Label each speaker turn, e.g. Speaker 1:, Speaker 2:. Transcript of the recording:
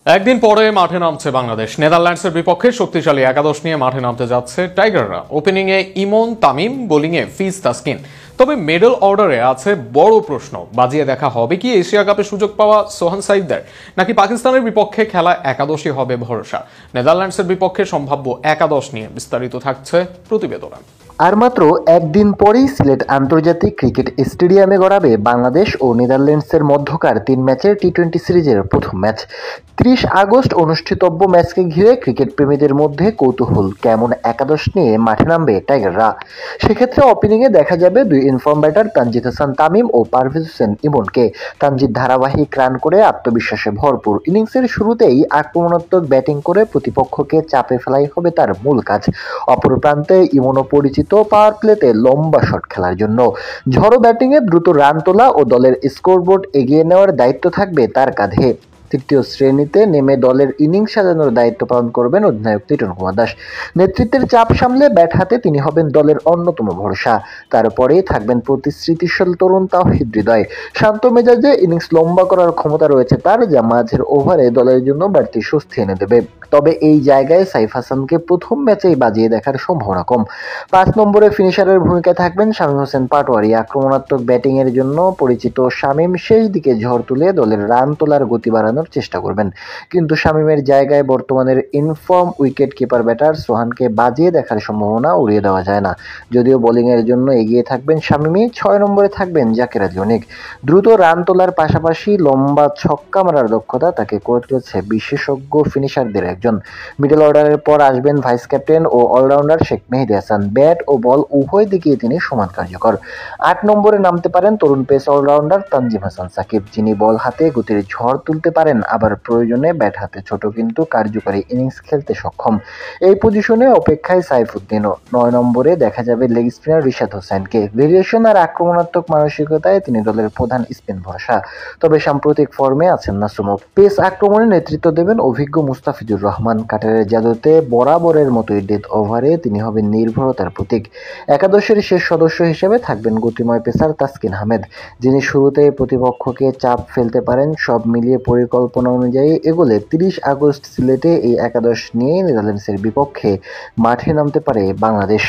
Speaker 1: একদিন পরে মাঠে নামছে বাংলাদেশ। নেদারল্যান্ডসের বিপক্ষে শক্তিশালী একাদশ নিয়ে মাঠে নামতে যাচ্ছে টাইগাররা। ওপেনিংয়ে ইমন, তামিম, বোলিংয়ে ফিজ তাসকিন। তবে মিডল অর্ডারে আছে বড় প্রশ্ন, বাজিয়ে দেখা হবে কি এশিয়া কাপে সুযোগ পাওয়া সোহান সাইদদের, নাকি পাকিস্তানের বিপক্ষে খেলা একাদশই হবে ভরসা। নেদারল্যান্ডসের বিপক্ষে সম্ভাব্য একাদশ নিয়ে বিস্তারিত থাকছে প্রতিবেদনে।
Speaker 2: আর মাত্র একদিন পরেই সিলেট আন্তর্জাতিক ক্রিকেট স্টেডিয়ামে গড়াবে বাংলাদেশ ও নেদারল্যান্ডসের মধ্যকার 3 ম্যাচের টি-20 সিরিজের প্রথম ম্যাচ। 30 আগস্ট অনুষ্ঠিতব্য ম্যাচকে ঘিরে ক্রিকেট প্রেমীদের মধ্যে কৌতূহল, কেমন একাদশ নিয়ে মাঠে নামবে টাইগাররা। সেক্ষেত্রে ওপেনিংয়ে দেখা যাবে দুই ইনফর্ম ব্যাটার তানজিদ হাসান তামিম ও পারভেজ হোসেন ইমনকে। তানজিদ ধারাবাহিক রান করে আত্মবিশ্বাসে ভরপুর। ইনিংসের শুরুতেই আক্রমণাত্মক ব্যাটিং করে প্রতিপক্ষকে চাপে ফেলাই হবে তার মূল কাজ। অপর প্রান্তে ইমনও পরিচিত পাওয়ার প্লেতে লম্বা শট খেলার জন্য। ঝড়ো ব্যাটিংয়ে দ্রুত রান তোলা ও দলের স্কোরবোর্ড এগিয়ে নেওয়ার দায়িত্ব থাকবে তার কাঁধে। তৃতীয় শ্রেণীতে নেমে দলের ইনিংস সাজানোর দায়িত্ব পালন করবেন অধিনায়ক লিটন কুমার দাস। নেতৃত্বের চাপ সামলে ব্যাট হাতে তিনি হবেন দলের অন্যতম ভরসা। তারপরেই থাকবেন প্রতিশ্রুতিশীল তরুণ তাওহিদ হৃদয়। শান্ত মেজাজে ইনিংস লম্বা করার ক্ষমতা রয়েছে তার, যা মাঝের ওভারে দলের জন্য বাড়তি স্বস্তি এনে দেবে। তবে এই জায়গায় সাইফ হাসানকে প্রথম ম্যাচেই বাজিয়ে দেখার সম্ভাবনা কম। 5 নম্বরে ফিনিশারের ভূমিকায় থাকবেন শামীম হোসেন পাটোয়ারি। আক্রমণাত্মক ব্যাটিংয়ের জন্য পরিচিত শামীম শেষ দিকে ঝড় তুলে দলের রান তোলার গতি বাড়ানোর চেষ্টা করবেন। কিন্তু শামীমের জায়গায় বর্তমানের ইনফর্ম উইকেট কিপার ব্যাটার সোহানকে বাজিয়ে দেখার সম্ভাবনা উড়িয়ে দেওয়া যায় না। যদিও বোলিংয়ের জন্য এগিয়ে থাকবেন শামীমই। 6 নম্বরে থাকবেন জাকের আলী অনেক। দ্রুত রান তোলার পাশাপাশি লম্বা ছক্কা মারার দক্ষতা তাকে করে তুলেছে বিশেষজ্ঞ ফিনিশারদের একজন। মিডল অর্ডারের পর আসবেন ভাইস ক্যাপ্টেন ও অলরাউন্ডার শেখ মেহেদী হাসান। ব্যাট ও বল উভয় দিকেই তিনি সমান কার্যকর। 8 নম্বরে নামতে পারেন তরুণ পেস অলরাউন্ডার তানজিম হাসান সাকিব, যিনি বল হাতে গতির ঝড় তুলতে পারেন, আবার প্রয়োজনে ব্যাট হাতে ছোট কিন্তু কার্যকরী ইনিংস খেলতে সক্ষম। এই পজিশনে অপেক্ষায় সাইফুদ্দিনও। 9 নম্বরে দেখা যাবে লেগ স্পিনার রিশাদ হোসেনকে। ভেরিয়েশন আর আক্রমণাত্মক মানসিকতায় তিনি দলের প্রধান স্পিন ভরসা। তবে সাম্প্রতিক ফর্মে আছেন না চমক। পেস আক্রমণে নেতৃত্ব দেবেন অভিজ্ঞ মুস্তাফিজুর রহমান। কাটারের জাদুতে বরাবরের মতোই ডেথ ওভারে তিনি হবেন নির্ভরতার প্রতীক। একাদশের শেষ সদস্য হিসেবে থাকবেন গতিময় পেসার তাসকিন আহমেদ, যিনি শুরুতে প্রতিপক্ষকে চাপ ফেলতে পারেন। সব মিলিয়ে পরিকল্পনা অনুযায়ী এগোলে 30 আগস্ট সিলেটে এই একাদশ নিয়ে নেদারল্যান্ডসের বিপক্ষে মাঠে নামতে পারে বাংলাদেশ।